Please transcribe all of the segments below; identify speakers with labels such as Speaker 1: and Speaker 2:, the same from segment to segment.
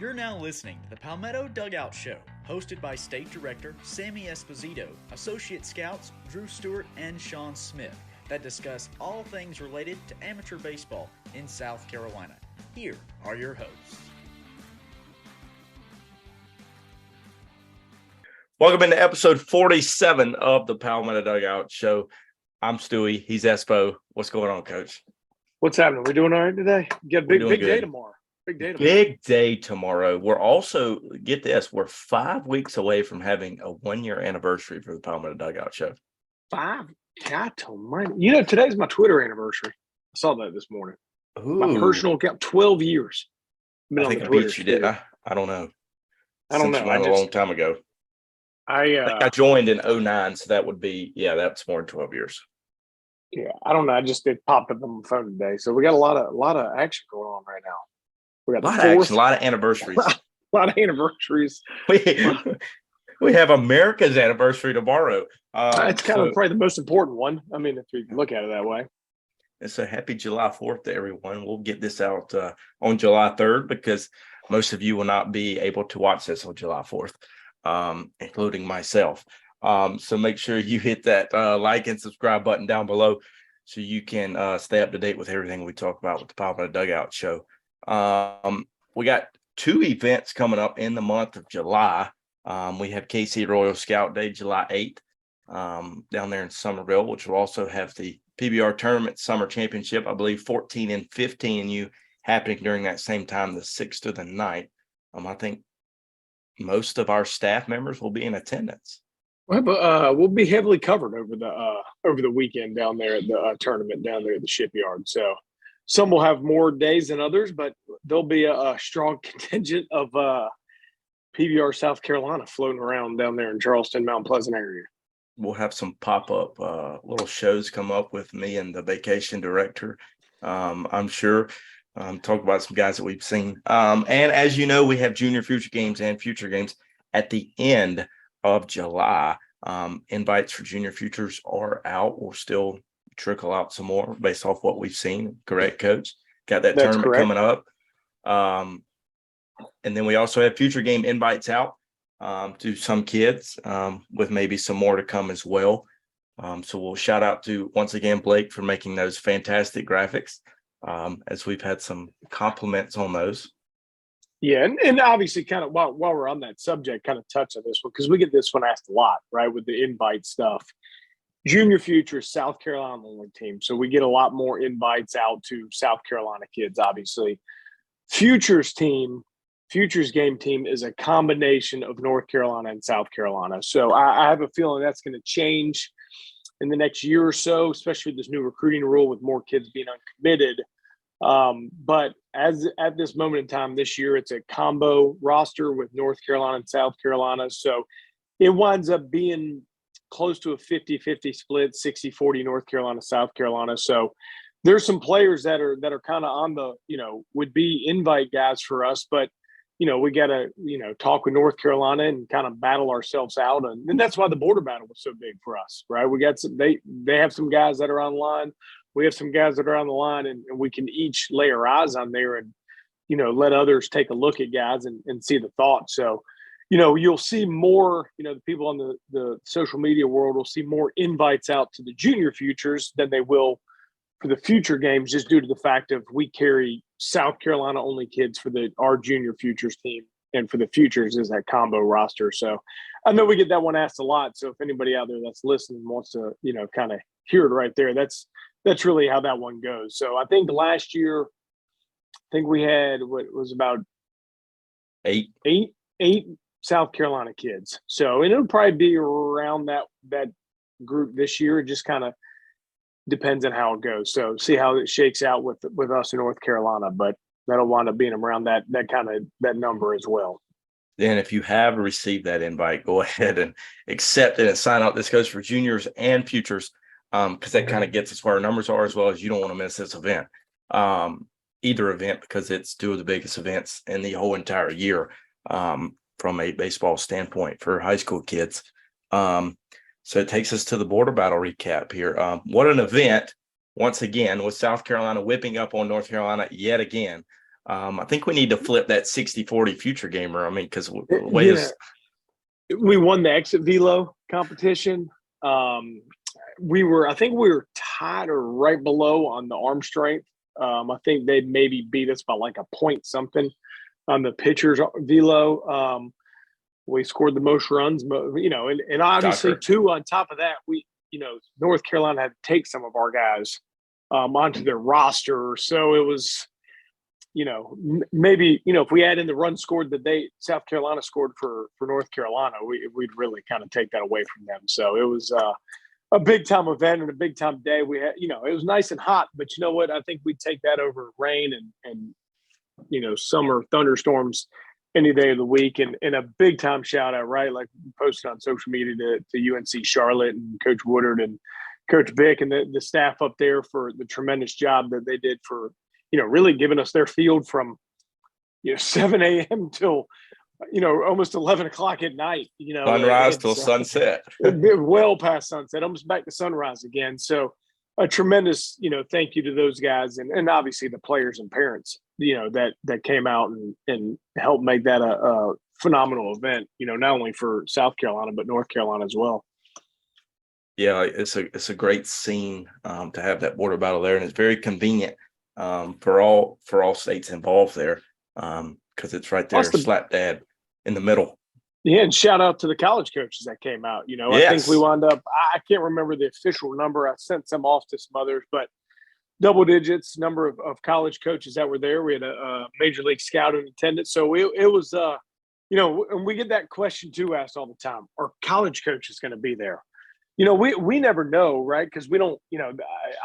Speaker 1: You're now listening to the Palmetto Dugout Show, hosted by State Director Sammy Esposito, Associate Scouts Drew Stewart and Sean Smith, that discuss all things related to amateur baseball in South Carolina. Here are your hosts.
Speaker 2: Welcome into episode 47 of the Palmetto Dugout Show. I'm Stewie. He's Espo. What's going on, Coach?
Speaker 3: What's happening? We doing all right today? You got a big day tomorrow. Big day tomorrow.
Speaker 2: We're also, get this, we're 5 weeks away from having a 1-year anniversary for the Palmetto Dugout Show.
Speaker 3: 5? God almighty. You know, today's my Twitter anniversary. I saw that this morning.
Speaker 2: Ooh.
Speaker 3: My personal account, 12 years.
Speaker 2: I think I beat you, didn't I? I don't know.
Speaker 3: I don't know.
Speaker 2: A long time ago. I think I joined in 2009, so that would be, that's more than 12 years.
Speaker 3: Yeah, I don't know. It popped up on my phone today. So we got a lot of action going on right now. We got
Speaker 2: a lot of action, a lot of anniversaries.
Speaker 3: A lot of anniversaries.
Speaker 2: We have America's anniversary tomorrow.
Speaker 3: It's kind of probably the most important one. I mean, if you look at it that way.
Speaker 2: And so happy July 4th to everyone. We'll get this out on July 3rd because most of you will not be able to watch this on July 4th, including myself. So make sure you hit that like and subscribe button down below so you can stay up to date with everything we talk about with the Palmetto Dugout Show. We got 2 events coming up in the month of July. We have KC Royal Scout Day, July 8th, down there in Summerville, which will also have the PBR Tournament Summer Championship, I believe 14 and 15U happening during that same time, the 6th to the 9th. I think most of our staff members will be in attendance.
Speaker 3: We'll be heavily covered over the weekend down there at the tournament down there at the shipyard. So some will have more days than others, but there'll be a strong contingent of PBR South Carolina floating around down there in Charleston, Mount Pleasant area.
Speaker 2: We'll have some pop-up little shows come up with me and the vacation director. I'm sure. Talk about some guys that we've seen. And as you know, we have junior future games and future games at the end of July. Invites for junior futures are out. We'll still trickle out some more based off what we've seen. Correct, Coach? Got that
Speaker 3: That's
Speaker 2: tournament
Speaker 3: correct.
Speaker 2: Coming up. And then we also have future game invites out to some kids with maybe some more to come as well. So we'll shout out to, once again, Blake for making those fantastic graphics as we've had some compliments on those.
Speaker 3: Yeah, and obviously kind of while we're on that subject, kind of touch on this one because we get this one asked a lot, right, with the invite stuff. Junior Future South Carolina only team. So we get a lot more invites out to South Carolina kids, obviously. Futures game team is a combination of North Carolina and South Carolina. So I have a feeling that's going to change in the next year or so, especially with this new recruiting rule with more kids being uncommitted. But as at this moment in time this year, it's a combo roster with North Carolina and South Carolina. So it winds up being close to a 50-50 split, 60-40 North Carolina, South Carolina. So there's some players that are kind of on the, would be invite guys for us, but we got to, talk with North Carolina and kind of battle ourselves out. And that's why the border battle was so big for us, right? We got some, they have some guys that are online. We have some guys that are on the line and we can each lay our eyes on there and, let others take a look at guys and see the thought. So, you'll see more, the people on the social media world will see more invites out to the junior futures than they will for the future games, just due to the fact of we carry South Carolina only kids for our junior futures team. And for the futures is that combo roster. So I know we get that one asked a lot. So if anybody out there that's listening wants to, kind of hear it right there, that's really how that one goes. So I think last year, we had what was about eight South Carolina kids. So it'll probably be around that group this year. It just kind of depends on how it goes. So see how it shakes out with us in North Carolina, but that'll wind up being around that number as well.
Speaker 2: Then if you have received that invite, go ahead and accept it and sign up. This goes for juniors and futures because that kind of gets us where our numbers are, as well as you don't want to miss this event. Either event, because it's 2 of the biggest events in the whole entire year from a baseball standpoint for high school kids. So it takes us to the border battle recap here. What an event, once again, with South Carolina whipping up on North Carolina yet again. I think we need to flip that 60-40 future gamer. I mean, because
Speaker 3: we won the exit velo competition. I think we were tied or right below on the arm strength. I think they maybe beat us by like a point something on the pitcher's velo. We scored the most runs, and obviously too, on top of that, North Carolina had to take some of our guys onto their roster. So it was, maybe, if we add in the run scored that South Carolina scored for North Carolina, we'd really kind of take that away from them. So it was a big time event and a big time day. We had, it was nice and hot, but you know what? I think we'd take that over rain and summer thunderstorms any day of the week. And a big time shout out, right? Like posted on social media to UNC Charlotte and Coach Woodard and Coach Vick and the staff up there for the tremendous job that they did for, really giving us their field from, 7 a.m. till, almost 11 o'clock at night,
Speaker 2: sunrise till sunset,
Speaker 3: well past sunset, almost back to sunrise again. So a tremendous, thank you to those guys and obviously the players and parents, that came out and helped make that a phenomenal event, not only for South Carolina, but North Carolina as well.
Speaker 2: Yeah, it's a great scene to have that border battle there. And it's very convenient for all states involved there because it's right there, slap dab in the middle.
Speaker 3: Yeah, and shout out to the college coaches that came out. Yes. I think we wound up, I can't remember the official number. I sent some off to some others, but double digits number of college coaches that were there. We had a major league scout in attendance. So it was, and we get that question too asked all the time. Are college coaches going to be there? We never know, right? Because we don't,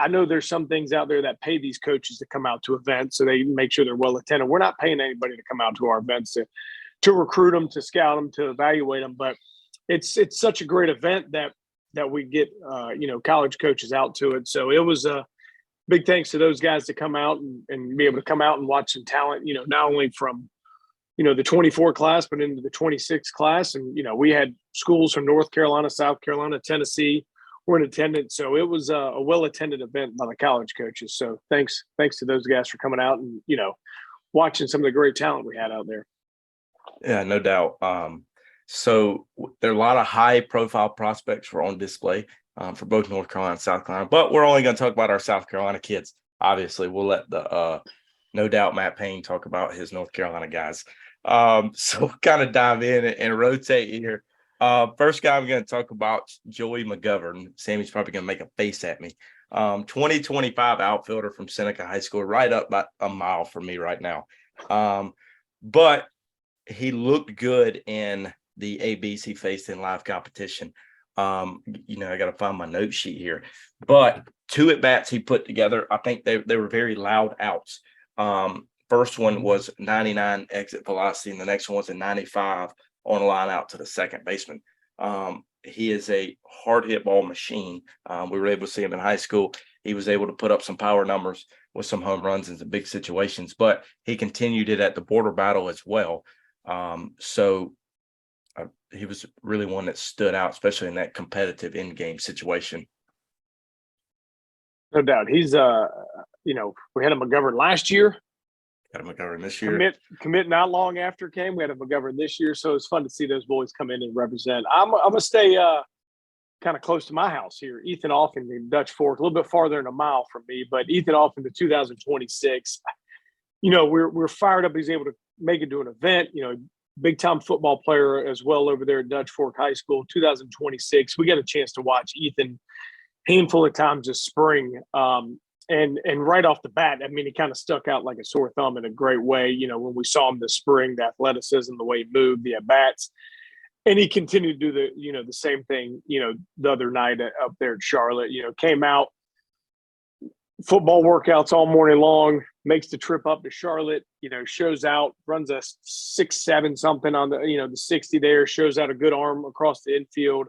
Speaker 3: I know there's some things out there that pay these coaches to come out to events so they make sure they're well attended. We're not paying anybody to come out to our events to recruit them, to scout them, to evaluate them. But it's such a great event that we get, college coaches out to it. So it was a big thanks to those guys to come out and be able to come out and watch some talent, not only from, the 24 class, but into the 26 class. And, we had schools from North Carolina, South Carolina, Tennessee were in attendance. So it was a well-attended event by the college coaches. So thanks to those guys for coming out and, watching some of the great talent we had out there.
Speaker 2: Yeah, no doubt. So there are a lot of high-profile prospects were on display for both North Carolina and South Carolina. But we're only going to talk about our South Carolina kids. Obviously, we'll let the no doubt Matt Payne talk about his North Carolina guys. So kind of dive in and rotate here. First guy I'm going to talk about, Joey McGovern. Sammy's probably going to make a face at me. 2025 outfielder from Seneca High School, right up about a mile from me right now. But he looked good in the ABs he faced in live competition. I got to find my note sheet here. But 2 at-bats he put together, I think they were very loud outs. First one was 99 exit velocity, and the next one was a 95 on a line out to the second baseman. He is a hard hit ball machine. We were able to see him in high school. He was able to put up some power numbers with some home runs in some big situations, but he continued it at the border battle as well. He was really one that stood out, especially in that competitive in-game situation.
Speaker 3: No doubt. He's, we had a McGovern last year.
Speaker 2: Got a McGovern this year.
Speaker 3: Commit not long after came. We had a McGovern this year, so it's fun to see those boys come in and represent. I'm going to stay kind of close to my house here. Ethan Offen in Dutch Fork, a little bit farther than a mile from me, but Ethan Offen to 2026. We're fired up. He's able to make it to an event. Big-time football player as well over there at Dutch Fork High School. 2026, we got a chance to watch Ethan handful of times this spring. And right off the bat, I mean, he kind of stuck out like a sore thumb in a great way. When we saw him this spring, the athleticism, the way he moved, the at-bats. And he continued to do the same thing, the other night up there at Charlotte. Came out, football workouts all morning long, makes the trip up to Charlotte, shows out, runs a 6.7 something on the 60 there, shows out a good arm across the infield.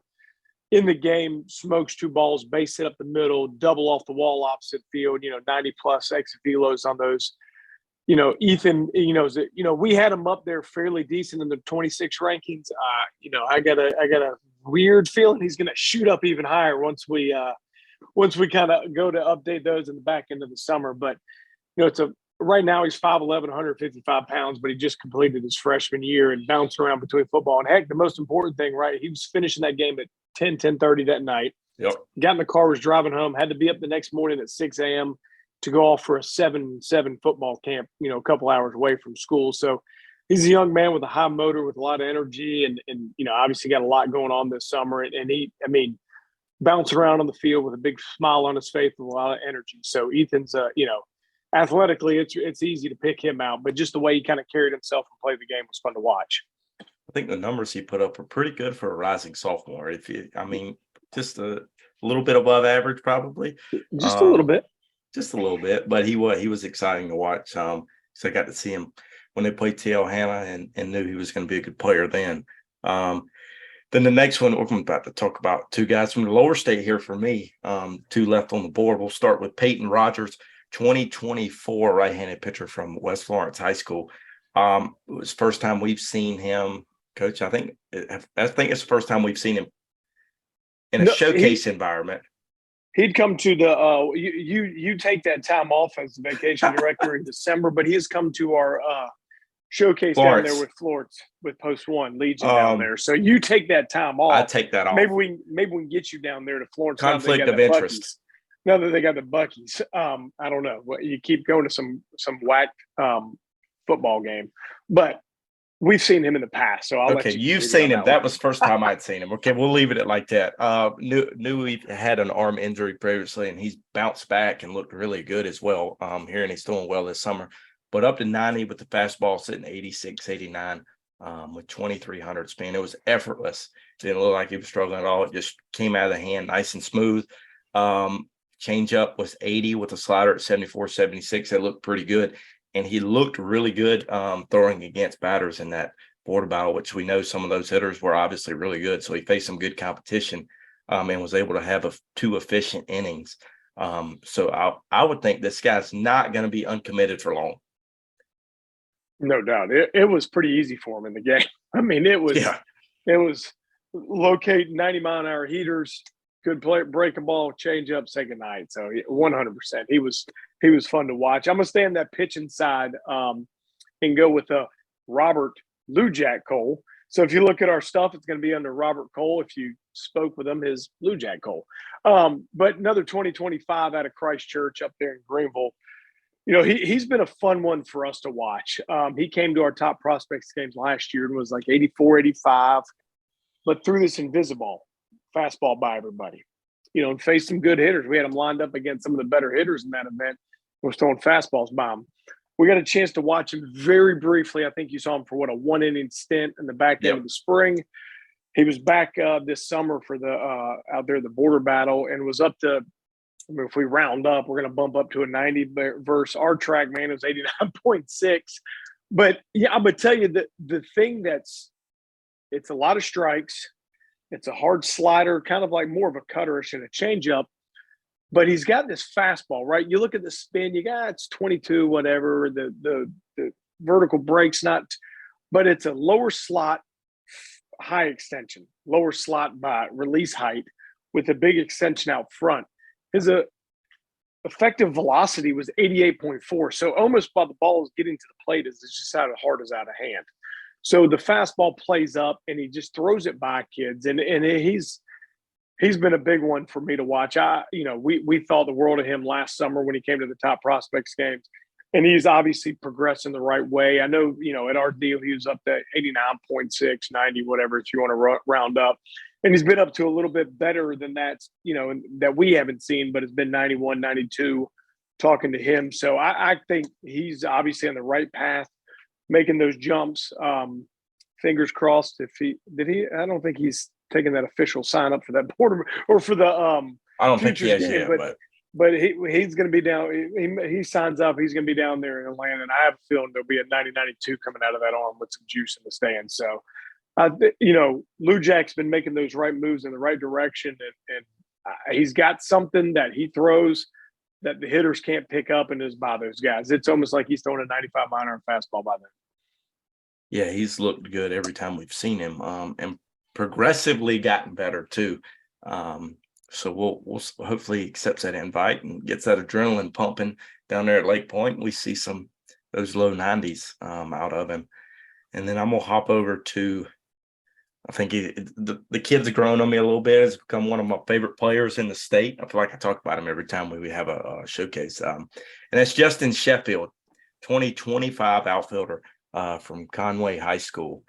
Speaker 3: In the game, smokes 2 balls, base hit up the middle, double off the wall opposite field, 90 plus exit velos on those. Ethan, we had him up there fairly decent in the 26 rankings. I got a weird feeling he's going to shoot up even higher once we kind of go to update those in the back end of the summer. But it's a right now he's 5'11", 155 pounds, but he just completed his freshman year and bounced around between football. And heck, the most important thing, right? He was finishing that game at 10:30 that night.
Speaker 2: Yep.
Speaker 3: Got in the car, was driving home, had to be up the next morning at 6 a.m. to go off for a 7-7 football camp, a couple hours away from school. So he's a young man with a high motor, with a lot of energy, and obviously got a lot going on this summer. And he, bouncing around on the field with a big smile on his face with a lot of energy. So Ethan's, athletically, it's easy to pick him out, but just the way he kind of carried himself and played the game was fun to watch.
Speaker 2: I think the numbers he put up were pretty good for a rising sophomore. Just a little bit above average, probably.
Speaker 3: Just a little bit.
Speaker 2: Just a little bit, but he was exciting to watch. So I got to see him when they played TL Hanna and knew he was going to be a good player then. Then the next one, we're about to talk about two guys from the lower state here for me. Two left on the board. We'll start with Peyton Rogers, 2024 right-handed pitcher from West Florence High School. It was the first time we've seen him, Coach. I think it's the first time we've seen him in a showcase environment.
Speaker 3: He'd come to the you take that time off as the vacation director in December, but he has come to our showcase Florence. Down there with Florence, with Post 1 Legion down there. So you take that time off.
Speaker 2: I take that off.
Speaker 3: Maybe we can get you down there to Florence.
Speaker 2: Conflict of interest.
Speaker 3: Now that they got the Buckies, I don't know. You keep going to some whack football game, but we've seen him in the past. So I'll let you.
Speaker 2: You've seen him. That was the first time I'd seen him. Okay, we'll leave it at like that. Knew he had an arm injury previously, and he's bounced back and looked really good as well. Hearing he's doing well this summer. But up to 90 with the fastball, sitting 86, 89 with 2,300 spin. It was effortless. Didn't look like he was struggling at all. It just came out of the hand nice and smooth. Changeup was 80 with a slider at 74, 76. That looked pretty good. And he looked really good throwing against batters in that border battle, which we know some of those hitters were obviously really good. So he faced some good competition and was able to have two efficient innings. So I would think this guy's not going to be uncommitted for long.
Speaker 3: No doubt. It was pretty easy for him in the game. It was locate 90-mile-an-hour heaters, could break a ball, change up, say goodnight. So 100%. He was fun to watch. I'm going to stay on that pitching side and go with Robert Lujack Cole. So if you look at our stuff, it's going to be under Robert Cole. If you spoke with him, his Lujack Cole. But another 2025 out of Christchurch up there in Greenville. He's been a fun one for us to watch. He came to our top prospects games last year and was like 84, 85, but threw this invisible fastball by everybody, and faced some good hitters. We had him lined up against some of the better hitters in that event. Was throwing fastballs by him. We got a chance to watch him very briefly. I think you saw him for a 1-inning stint in the back end of the spring. He was back this summer for the out there, the border battle, and was up to, if we round up, we're going to bump up to a 90 versus our track man is 89.6. But yeah, I'm going to tell you that the thing it's a lot of strikes. It's a hard slider, kind of like more of a cutterish and a changeup. But he's got this fastball, right? You look at the spin, it's 22, whatever. The vertical break's not, but it's a lower slot, high extension, lower slot by release height with a big extension out front. His effective velocity was 88.4. So almost by the ball is getting to the plate, it's just out of hard as out of hand. So the fastball plays up and he just throws it by kids. And he's been a big one for me to watch. We thought the world of him last summer when he came to the top prospects games, and he's obviously progressing the right way. I know, at our deal, he was up to 89.6, 90, whatever, if you want to round up. And he's been up to a little bit better than that, that we haven't seen, but it's been 91, 92 talking to him. So I think he's obviously on the right path, making those jumps. Fingers crossed. I don't think he's taking that official sign up for that board or for the
Speaker 2: I don't think he has yet,
Speaker 3: but he's going to be down. He signs up. He's going to be down there in Atlanta, and I have a feeling there'll be a 90-92 coming out of that arm with some juice in the stand. So, Lujack's been making those right moves in the right direction, and he's got something that he throws that the hitters can't pick up and is by those guys. It's almost like he's throwing a 95-mile-an-hour fastball by them.
Speaker 2: Yeah, he's looked good every time we've seen him, and progressively gotten better too. So we'll hopefully accepts that invite and gets that adrenaline pumping down there at Lake Point. We see those low 90s out of him. And then I'm going to hop over to, I think the kid's grown on me a little bit. Has become one of my favorite players in the state. I feel like I talk about him every time we have a showcase. And that's Justin Sheffield, 2025 outfielder from Conway High School.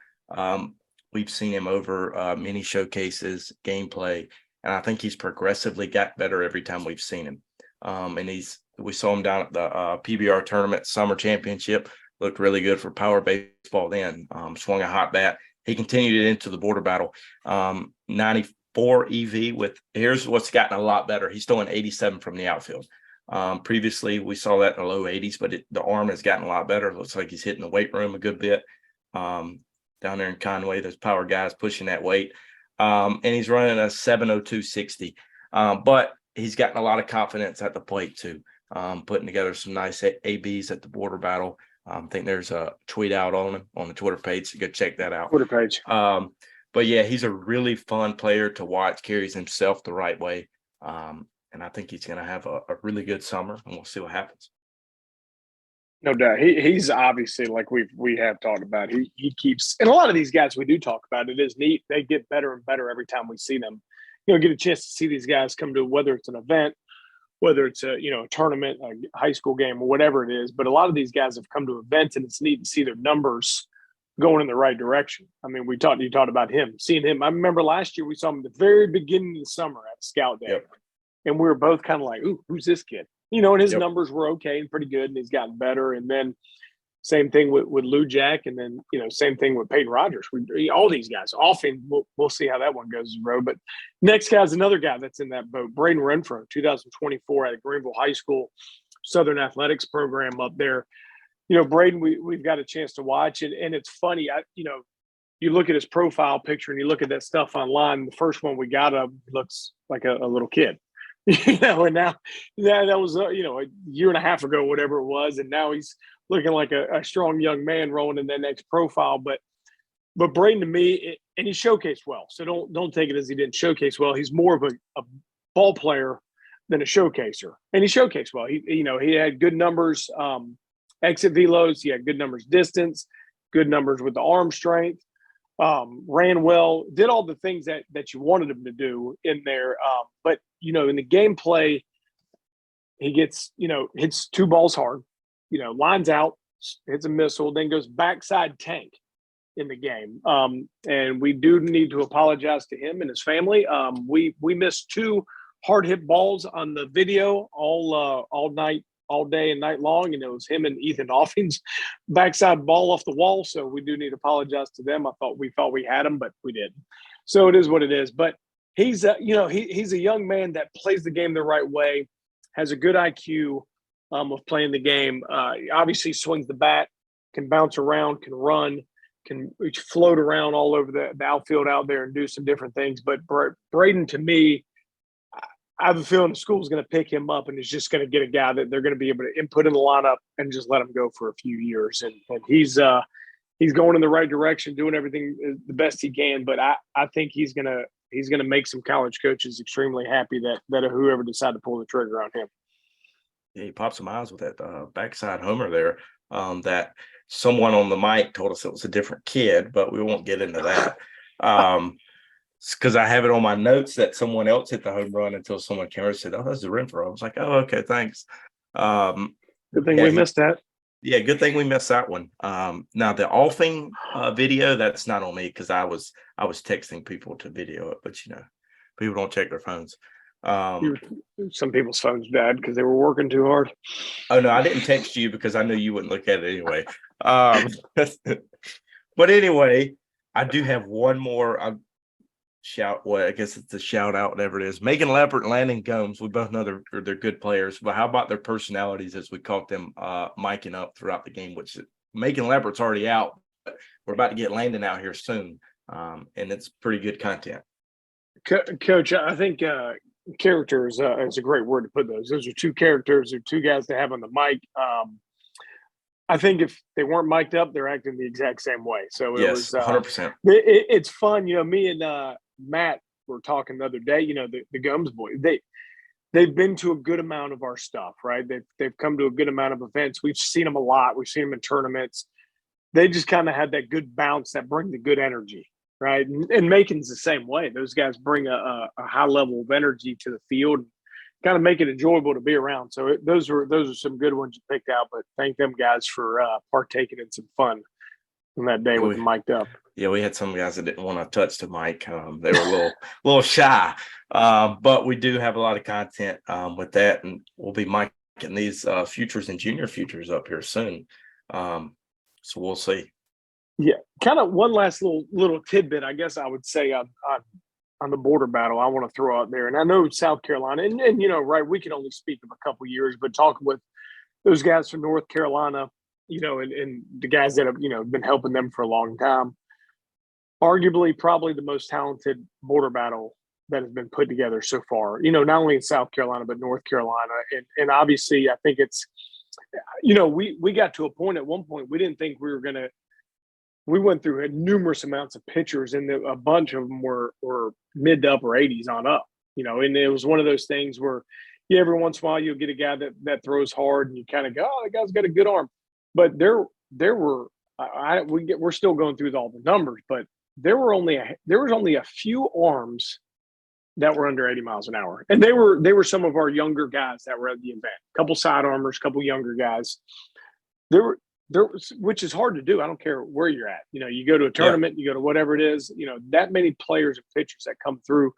Speaker 2: We've seen him over many showcases, gameplay, and I think he's progressively got better every time we've seen him. And we saw him down at the PBR tournament summer championship. Looked really good for power baseball then. Swung a hot bat. He continued it into the border battle. 94 EV here's what's gotten a lot better. He's throwing 87 from the outfield. Previously, we saw that in the low 80s, but the arm has gotten a lot better. It looks like he's hitting the weight room a good bit. Down there in Conway, those power guys pushing that weight. And he's running a 702.60. But he's gotten a lot of confidence at the plate, too. Putting together some nice ABs at the border battle. I think there's a tweet out on him on the Twitter page, so go check that out.
Speaker 3: Twitter page.
Speaker 2: But yeah, he's a really fun player to watch, carries himself the right way. And I think he's going to have a really good summer, and we'll see what happens.
Speaker 3: No doubt. He's obviously, like we have talked about, he keeps – and a lot of these guys we do talk about, it is neat. They get better and better every time we see them. Get a chance to see these guys come to, whether it's an event, whether it's a tournament, a high school game, or whatever it is. But a lot of these guys have come to events, and it's neat to see their numbers going in the right direction. I mean, you talked about him, seeing him. I remember last year we saw him at the very beginning of the summer at Scout Day. Yep. And we were both kind of like, ooh, who's this kid? And his numbers were okay and pretty good, and he's gotten better. And then same thing with Lujack, and then, same thing with Peyton Rogers. All these guys. Often we'll see how that one goes, road. But next guy's another guy that's in that boat, Brayden Renfrow, 2024 at Greenville High School, Southern Athletics program up there. Brayden, we've got a chance to watch it, and it's funny. You look at his profile picture and you look at that stuff online. The first one we got of looks like a little kid. And now that was a year and a half ago, whatever it was, and now he's looking like a strong young man rolling in that next profile. But Brayden, to me, and he showcased well. So don't take it as he didn't showcase well. He's more of a ball player than a showcaser, and he showcased well. He had good numbers, exit velos. He had good numbers, distance, good numbers with the arm strength. Ran well, did all the things that you wanted him to do in there. But in the gameplay, he gets, hits two balls hard, lines out, hits a missile, then goes backside tank in the game. And we do need to apologize to him and his family. We missed two hard hit balls on the video all night, all day and night long, and it was him and Ethan Offing's backside ball off the wall. So we do need to apologize to them. We thought we had him, but we didn't. So it is what it is. But he's he's a young man that plays the game the right way, has a good IQ of playing the game. Obviously swings the bat, can bounce around, can run, can float around all over the outfield out there and do some different things. But Brayden, to me, I have a feeling the school's going to pick him up and is just going to get a guy that they're going to be able to input in the lineup and just let him go for a few years. And he's going in the right direction, doing everything the best he can. But I think he's going to make some college coaches extremely happy that whoever decided to pull the trigger on him.
Speaker 2: Yeah, he popped some eyes with that backside homer there. That someone on the mic told us it was a different kid, but we won't get into that. Because I have it on my notes that someone else hit the home run until someone came over and said, "Oh, that's a Renfrow." I was like, "Oh, okay, thanks."
Speaker 3: Good thing we missed that.
Speaker 2: Yeah, good thing we missed that one. Now the offing video, that's not on me because I was texting people to video it, but people don't check their phones.
Speaker 3: Some people's phones died because they were working too hard.
Speaker 2: Oh no, I didn't text you because I knew you wouldn't look at it anyway. But anyway, I do have one more. I guess it's a shout out, whatever it is. Macon, Leppert, and Landon Gomes. We both know they're good players, but how about their personalities as we caught them miking up throughout the game? Which Macon Leppert's already out, but we're about to get Landon out here soon, and it's pretty good content.
Speaker 3: Coach, I think character is a great word to put those. Those are two characters, or two guys to have on the mic. I think if they weren't mic'd up, they're acting the exact same way. So it was
Speaker 2: 100%.
Speaker 3: It's fun. Me and Matt were talking the other day. The Gomes boys. they've been to a good amount of our stuff, right? They've come to a good amount of events. We've seen them a lot. We've seen them in tournaments. They just kind of had that good bounce that bring the good energy, right? And Macon's the same way. Those guys bring a high level of energy to the field, kind of make it enjoyable to be around. So those are some good ones you picked out. But thank them guys for partaking in some fun on that day with the mic'd up.
Speaker 2: Yeah, we had some guys that didn't want to touch the mic. They were a little shy, but we do have a lot of content with that, and we'll be micing these futures and junior futures up here soon. So we'll see.
Speaker 3: Yeah, kind of one last little tidbit, I guess I would say on the border battle I want to throw out there. And I know South Carolina, and right, we can only speak of a couple of years, but talking with those guys from North Carolina, and the guys that have, been helping them for a long time, arguably probably the most talented border battle that has been put together so far, not only in South Carolina, but North Carolina. And obviously I think it's, we got to a point at one point, we didn't think we were going to, we went through numerous amounts of pitchers, and a bunch of them were mid to upper 80s on up, and it was one of those things where every once in a while you'll get a guy that throws hard and you kind of go, oh, that guy's got a good arm. But there were, we're still going through all the numbers, but there was only a few arms that were under 80 miles an hour. And they were some of our younger guys that were at the event, a couple side armors, a couple younger guys. There was, which is hard to do. I don't care where you're at. You go to a tournament, you go to whatever it is, that many players and pitchers that come through,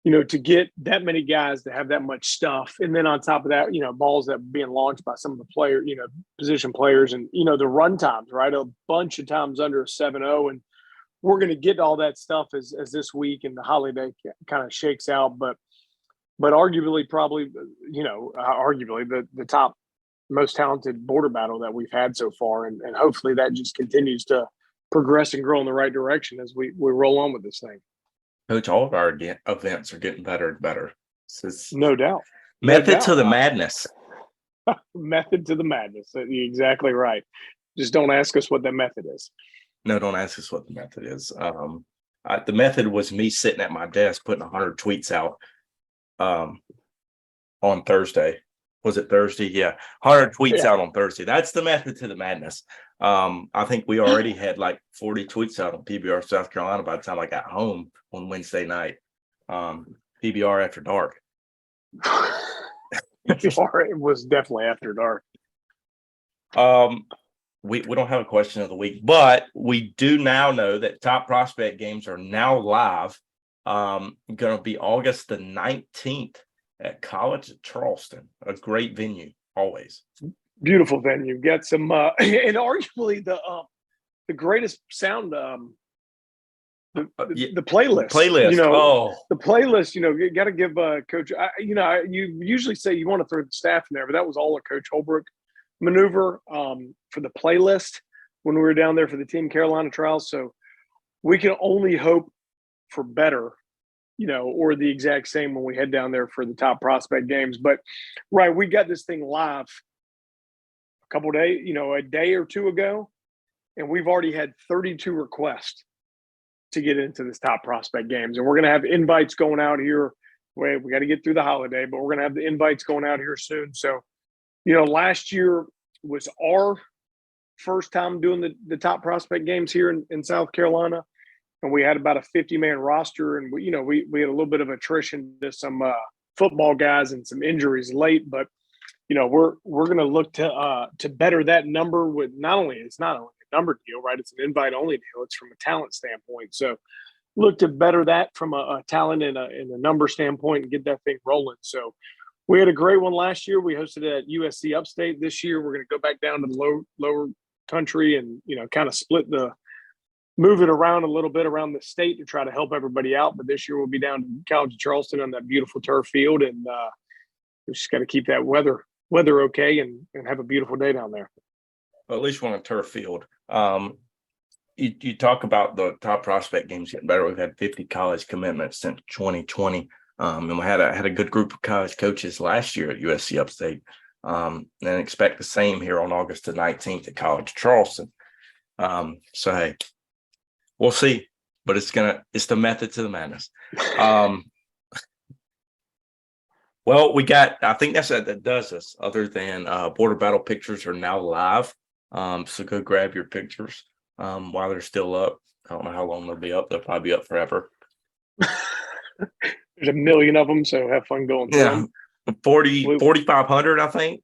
Speaker 3: to get that many guys to have that much stuff. And then on top of that, balls that are being launched by some of the players, position players, and, the run times, right? A bunch of times under a 7-0. And we're going to get all that stuff as this week and the holiday kind of shakes out. But arguably, probably, the top most talented border battle that we've had so far. And hopefully that just continues to progress and grow in the right direction as we roll on with this thing.
Speaker 2: Coach, all of our events are getting better and better.
Speaker 3: No doubt.
Speaker 2: Method to the madness.
Speaker 3: Method to the madness. You're exactly right. Just don't ask us what that method is.
Speaker 2: No, don't ask us what the method is. The method was me sitting at my desk putting 100 tweets out on Thursday. Was it Thursday? Yeah. 100 tweets out on Thursday. That's the method to the madness. I think we already had like 40 tweets out on PBR South Carolina by the time I got home on Wednesday night. PBR after dark.
Speaker 3: It was definitely after dark.
Speaker 2: We don't have a question of the week, but we do now know that top prospect games are now live. Going to be August the 19th at College of Charleston, a great venue always.
Speaker 3: Beautiful venue. Got some and arguably the greatest sound the playlist. The playlist, you got to give Coach, you usually say you want to throw the staff in there, but that was all a Coach Holbrook maneuver for the playlist when we were down there for the Team Carolina trials. So we can only hope for better, or the exact same when we head down there for the top prospect games. But right, we got this thing live a couple of days, a day or two ago, and we've already had 32 requests to get into this top prospect games. And we're going to have invites going out here. We got to get through the holiday, but we're going to have the invites going out here soon. So, last year was our first time doing the top prospect games here in South Carolina. And we had about a 50-man roster, and we had a little bit of attrition to some football guys and some injuries late. But we're going to look to better that number with it's not only a number deal, right? It's an invite only deal. It's from a talent standpoint. So look to better that from a talent and a number standpoint and get that thing rolling. So we had a great one last year. We hosted it at USC Upstate. This year we're going to go back down to the lower country and kind of move it around a little bit around the state to try to help everybody out. But this year we'll be down to College of Charleston on that beautiful turf field, and we just got to keep that weather okay and have a beautiful day down there.
Speaker 2: Well, at least we're on a turf field. You talk about the top prospect games getting better. We've had 50 college commitments since 2020. And we had a good group of college coaches last year at USC Upstate. And expect the same here on August the 19th at College of Charleston. So hey, we'll see. But it's the method to the madness. Well, I think that does us, other than Border Battle pictures are now live. So go grab your pictures while they're still up. I don't know how long they'll be up. They'll probably be up forever.
Speaker 3: There's a million of them, so have fun going through them.
Speaker 2: 4,500, I think.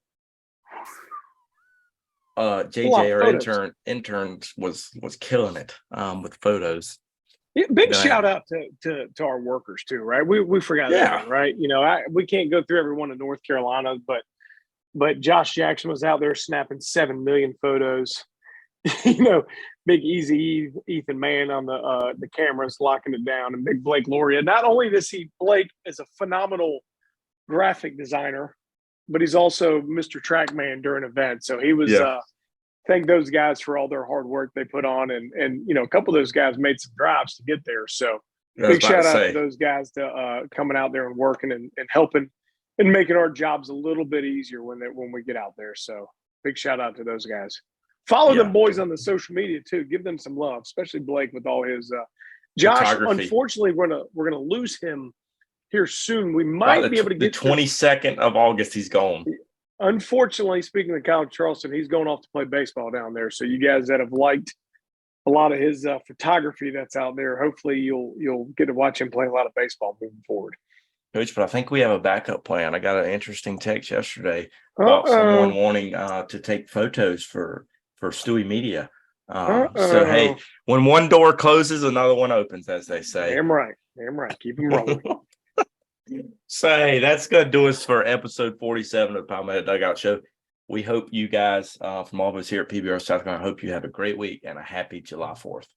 Speaker 2: JJ, our intern was killing it with photos.
Speaker 3: Yeah, big shout out to our workers too, right? We forgot that, right? You know, we can't go through everyone in North Carolina, but Josh Jackson was out there snapping 7 million photos. You know, Big Easy Ethan Mann on the cameras locking it down, and Big Blake Loria. Not only does Blake is a phenomenal graphic designer, but he's also Mr. Trackman during events. So he was thank those guys for all their hard work they put on, and you know, a couple of those guys made some drives to get there. So big shout out to those guys to coming out there and working and helping and making our jobs a little bit easier when we get out there. So big shout out to those guys. Follow them boys on the social media too. Give them some love, especially Blake with all his Josh. Unfortunately, we're gonna lose him here soon. We might be able to get
Speaker 2: the 22nd of August. He's gone.
Speaker 3: Unfortunately, speaking of Kyle Charleston, he's going off to play baseball down there. So you guys that have liked a lot of his photography that's out there, hopefully you'll get to watch him play a lot of baseball moving forward.
Speaker 2: Coach, but I think we have a backup plan. I got an interesting text yesterday about someone wanting to take photos for Stewie Media. So, hey, when one door closes, another one opens, as they say.
Speaker 3: Damn right. Keep them rolling.
Speaker 2: So, hey, that's going to do us for episode 47 of the Palmetto Dugout Show. We hope you guys, from all of us here at PBR South Carolina, hope you have a great week and a happy July 4th.